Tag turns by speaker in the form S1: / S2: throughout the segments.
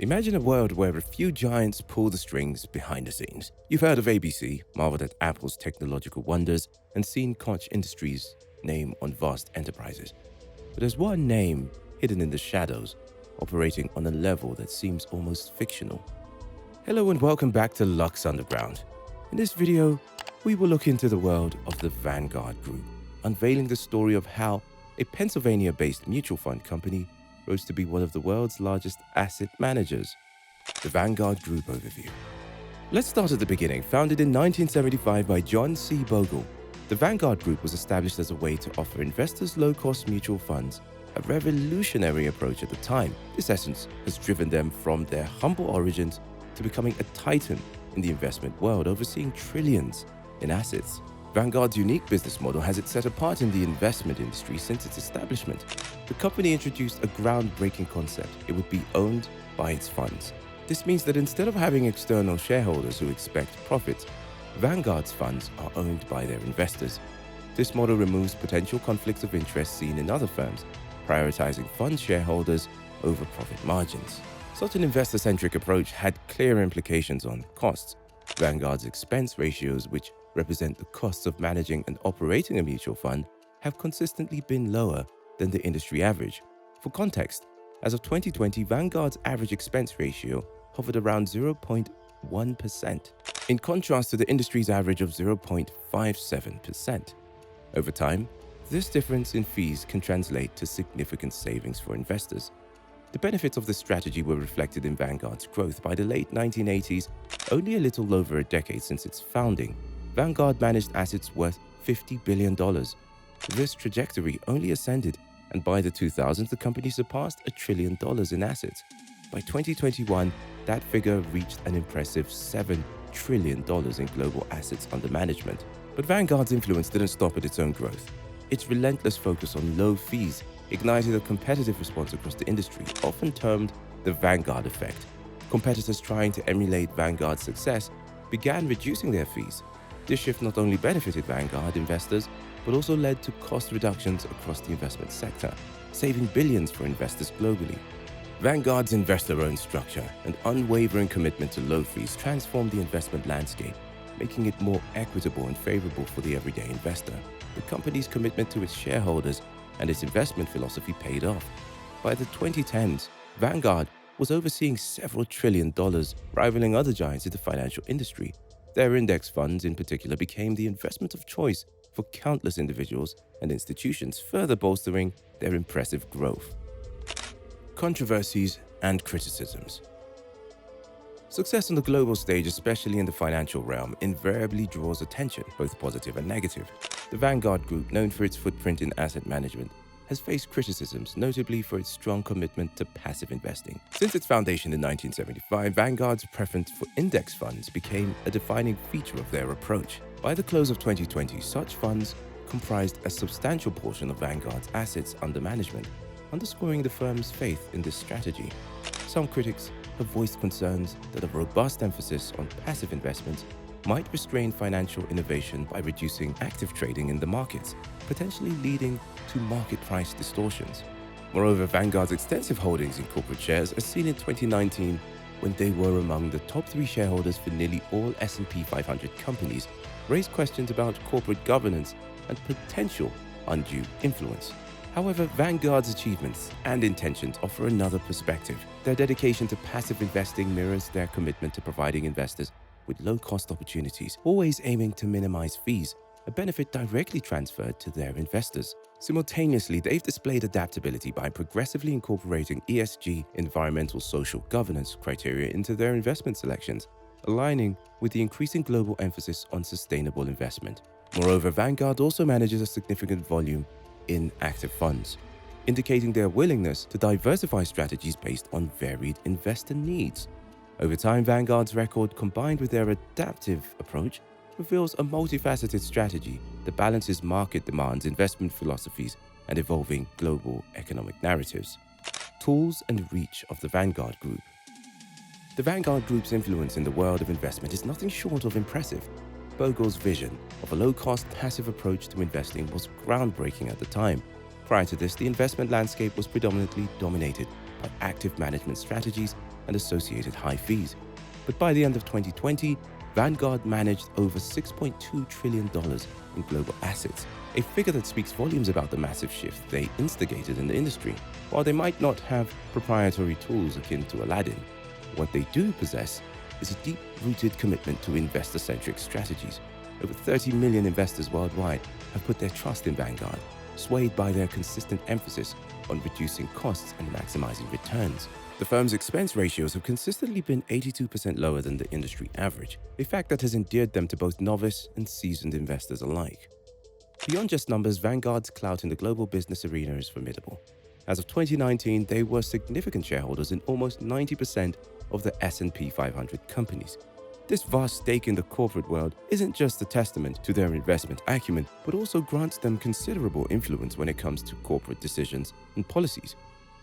S1: Imagine a world where a few giants pull the strings behind the scenes. You've heard of ABC, marveled at Apple's technological wonders, and seen Koch Industries' name on vast enterprises. But there's one name hidden in the shadows, operating on a level that seems almost fictional. Hello and welcome back to Lux Underground. In this video, we will look into the world of the Vanguard Group, unveiling the story of how a Pennsylvania-based mutual fund company rose to be one of the world's largest asset managers. The Vanguard Group overview. Let's start at the beginning. Founded in 1975 by John C. Bogle, the Vanguard Group was established as a way to offer investors low-cost mutual funds, a revolutionary approach at the time. This essence has driven them from their humble origins to becoming a titan in the investment world, overseeing trillions in assets. Vanguard's unique business model has it set apart in the investment industry since its establishment. The company introduced a groundbreaking concept. It would be owned by its funds. This means that instead of having external shareholders who expect profits, Vanguard's funds are owned by their investors. This model removes potential conflicts of interest seen in other firms, prioritizing fund shareholders over profit margins. Such an investor-centric approach had clear implications on costs. Vanguard's expense ratios, which represent the costs of managing and operating a mutual fund, have consistently been lower than the industry average. For context, as of 2020, Vanguard's average expense ratio hovered around 0.1%, in contrast to the industry's average of 0.57%. Over time, this difference in fees can translate to significant savings for investors. The benefits of this strategy were reflected in Vanguard's growth. By the late 1980s, only a little over a decade since its founding, Vanguard managed assets worth $50 billion. This trajectory only ascended, and by the 2000s, the company surpassed $1 trillion in assets. By 2021, that figure reached an impressive $7 trillion in global assets under management. But Vanguard's influence didn't stop at its own growth. Its relentless focus on low fees ignited a competitive response across the industry, often termed the Vanguard effect. Competitors trying to emulate Vanguard's success began reducing their fees. This shift not only benefited Vanguard investors, but also led to cost reductions across the investment sector, saving billions for investors globally. Vanguard's investor-owned structure and unwavering commitment to low fees transformed the investment landscape, making it more equitable and favorable for the everyday investor. The company's commitment to its shareholders and its investment philosophy paid off. By the 2010s, Vanguard was overseeing several $1 trillion, rivaling other giants in the financial industry. Their index funds, in particular, became the investment of choice for countless individuals and institutions, further bolstering their impressive growth. Controversies and criticisms. Success on the global stage, especially in the financial realm, invariably draws attention, both positive and negative. The Vanguard Group, known for its footprint in asset management, has faced criticisms, notably for its strong commitment to passive investing. Since its foundation in 1975, Vanguard's preference for index funds became a defining feature of their approach. By the close of 2020, such funds comprised a substantial portion of Vanguard's assets under management, underscoring the firm's faith in this strategy. Some critics have voiced concerns that a robust emphasis on passive investments might restrain financial innovation by reducing active trading in the markets, potentially leading to market price distortions. Moreover, Vanguard's extensive holdings in corporate shares, as seen in 2019 when they were among the top 3 shareholders for nearly all S&P 500 companies, raised questions about corporate governance and potential undue influence. However, Vanguard's achievements and intentions offer another perspective. Their dedication to passive investing mirrors their commitment to providing investors with low-cost opportunities, always aiming to minimize fees, a benefit directly transferred to their investors. Simultaneously, they've displayed adaptability by progressively incorporating ESG, environmental social governance criteria into their investment selections, aligning with the increasing global emphasis on sustainable investment. Moreover, Vanguard also manages a significant volume in active funds, indicating their willingness to diversify strategies based on varied investor needs. Over time, Vanguard's record, combined with their adaptive approach, reveals a multifaceted strategy that balances market demands, investment philosophies, and evolving global economic narratives. Tools and reach of the Vanguard Group. The Vanguard Group's influence in the world of investment is nothing short of impressive. Bogle's vision of a low-cost passive approach to investing was groundbreaking at the time. Prior to this, the investment landscape was predominantly dominated by active management strategies and associated high fees. But by the end of 2020, Vanguard managed over $6.2 trillion in global assets, a figure that speaks volumes about the massive shift they instigated in the industry. While they might not have proprietary tools akin to Aladdin, what they do possess is a deep-rooted commitment to investor-centric strategies. Over 30 million investors worldwide have put their trust in Vanguard, swayed by their consistent emphasis on reducing costs and maximizing returns. The firm's expense ratios have consistently been 82% lower than the industry average, a fact that has endeared them to both novice and seasoned investors alike. Beyond just numbers, Vanguard's clout in the global business arena is formidable. As of 2019, they were significant shareholders in almost 90% of the S&P 500 companies. This vast stake in the corporate world isn't just a testament to their investment acumen, but also grants them considerable influence when it comes to corporate decisions and policies.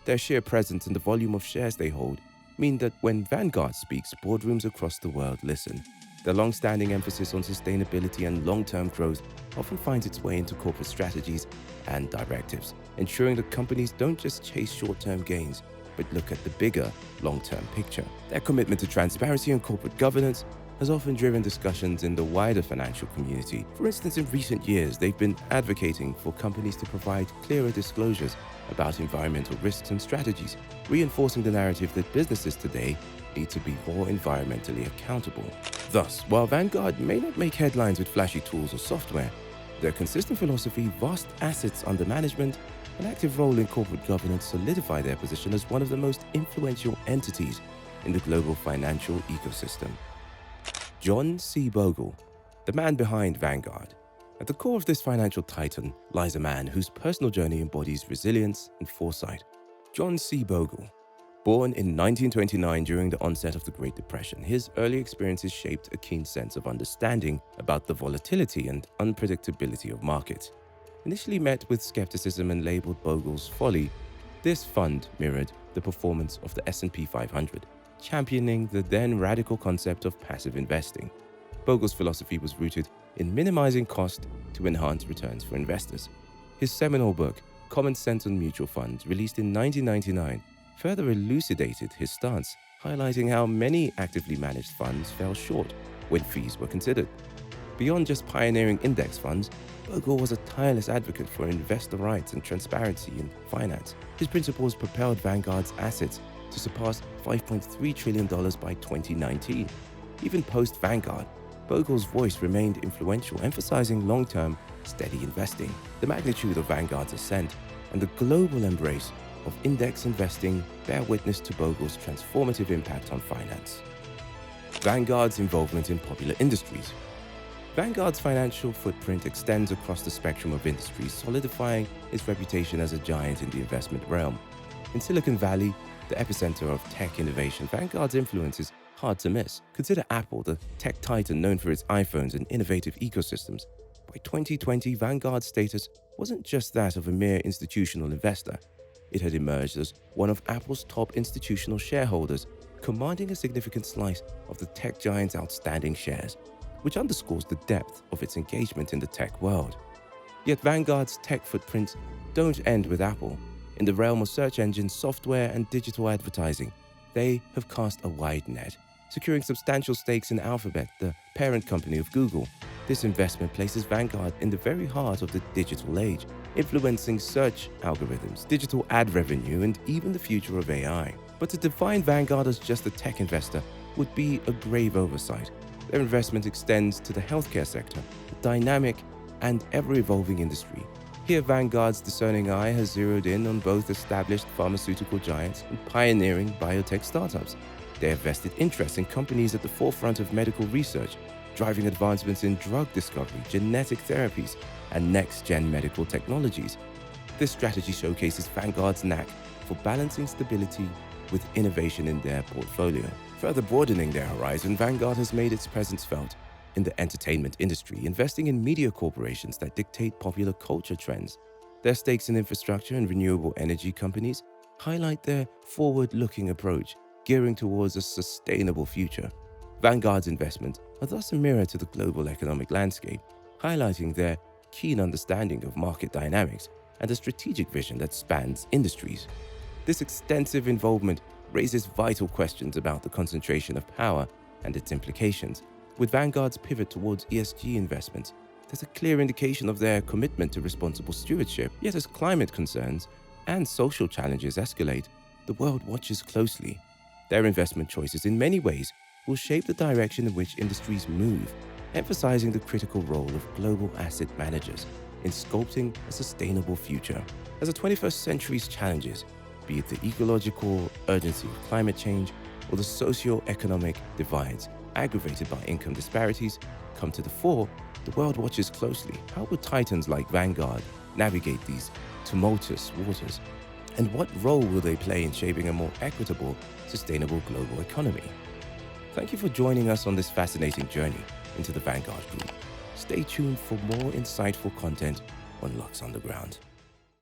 S1: Their sheer presence and the volume of shares they hold mean that when Vanguard speaks, boardrooms across the world listen. Their long-standing emphasis on sustainability and long-term growth often finds its way into corporate strategies and directives, ensuring that companies don't just chase short-term gains, but look at the bigger, long-term picture. Their commitment to transparency and corporate governance has often driven discussions in the wider financial community. For instance, in recent years, they've been advocating for companies to provide clearer disclosures about environmental risks and strategies, reinforcing the narrative that businesses today need to be more environmentally accountable. Thus, while Vanguard may not make headlines with flashy tools or software, their consistent philosophy, vast assets under management, and active role in corporate governance solidify their position as one of the most influential entities in the global financial ecosystem. John C. Bogle, the man behind Vanguard. At the core of this financial titan lies a man whose personal journey embodies resilience and foresight. John C. Bogle. Born in 1929 during the onset of the Great Depression, his early experiences shaped a keen sense of understanding about the volatility and unpredictability of markets. Initially met with skepticism and labeled Bogle's folly, this fund mirrored the performance of the S&P 500, championing the then radical concept of passive investing. Bogle's philosophy was rooted in minimizing cost to enhance returns for investors. His seminal book, Common Sense on Mutual Funds, released in 1999, further elucidated his stance, highlighting how many actively managed funds fell short when fees were considered. Beyond just pioneering index funds, Bogle was a tireless advocate for investor rights and transparency in finance. His principles propelled Vanguard's assets to surpass $5.3 trillion by 2019. Even post-Vanguard, Bogle's voice remained influential, emphasizing long-term, steady investing. The magnitude of Vanguard's ascent and the global embrace of index investing bear witness to Bogle's transformative impact on finance. Vanguard's involvement in popular industries. Vanguard's financial footprint extends across the spectrum of industries, solidifying its reputation as a giant in the investment realm. In Silicon Valley, the epicenter of tech innovation, Vanguard's influence is hard to miss. Consider Apple, the tech titan known for its iPhones and innovative ecosystems. By 2020, Vanguard's status wasn't just that of a mere institutional investor. It had emerged as one of Apple's top institutional shareholders, commanding a significant slice of the tech giant's outstanding shares, which underscores the depth of its engagement in the tech world. Yet Vanguard's tech footprints don't end with Apple. In the realm of search engines, software, and digital advertising, they have cast a wide net, securing substantial stakes in Alphabet, the parent company of Google. This investment places Vanguard in the very heart of the digital age, influencing search algorithms, digital ad revenue, and even the future of AI. But to define Vanguard as just a tech investor would be a grave oversight. Their investment extends to the healthcare sector, a dynamic and ever-evolving industry. Here, Vanguard's discerning eye has zeroed in on both established pharmaceutical giants and pioneering biotech startups. They have vested interest in companies at the forefront of medical research, driving advancements in drug discovery, genetic therapies, and next-gen medical technologies. This strategy showcases Vanguard's knack for balancing stability with innovation in their portfolio. Further broadening their horizon, Vanguard has made its presence felt in the entertainment industry, investing in media corporations that dictate popular culture trends. Their stakes in infrastructure and renewable energy companies highlight their forward-looking approach, gearing towards a sustainable future. Vanguard's investments are thus a mirror to the global economic landscape, highlighting their keen understanding of market dynamics and a strategic vision that spans industries. This extensive involvement raises vital questions about the concentration of power and its implications. With Vanguard's pivot towards ESG investments, there's a clear indication of their commitment to responsible stewardship. Yet as climate concerns and social challenges escalate, the world watches closely. Their investment choices in many ways will shape the direction in which industries move, emphasizing the critical role of global asset managers in sculpting a sustainable future. As the 21st century's challenges, be it the ecological urgency of climate change or the socio-economic divides aggravated by income disparities, come to the fore, the world watches closely. How will titans like Vanguard navigate these tumultuous waters? And what role will they play in shaping a more equitable, sustainable global economy? Thank you for joining us on this fascinating journey into the Vanguard Group. Stay tuned for more insightful content on Lux Underground.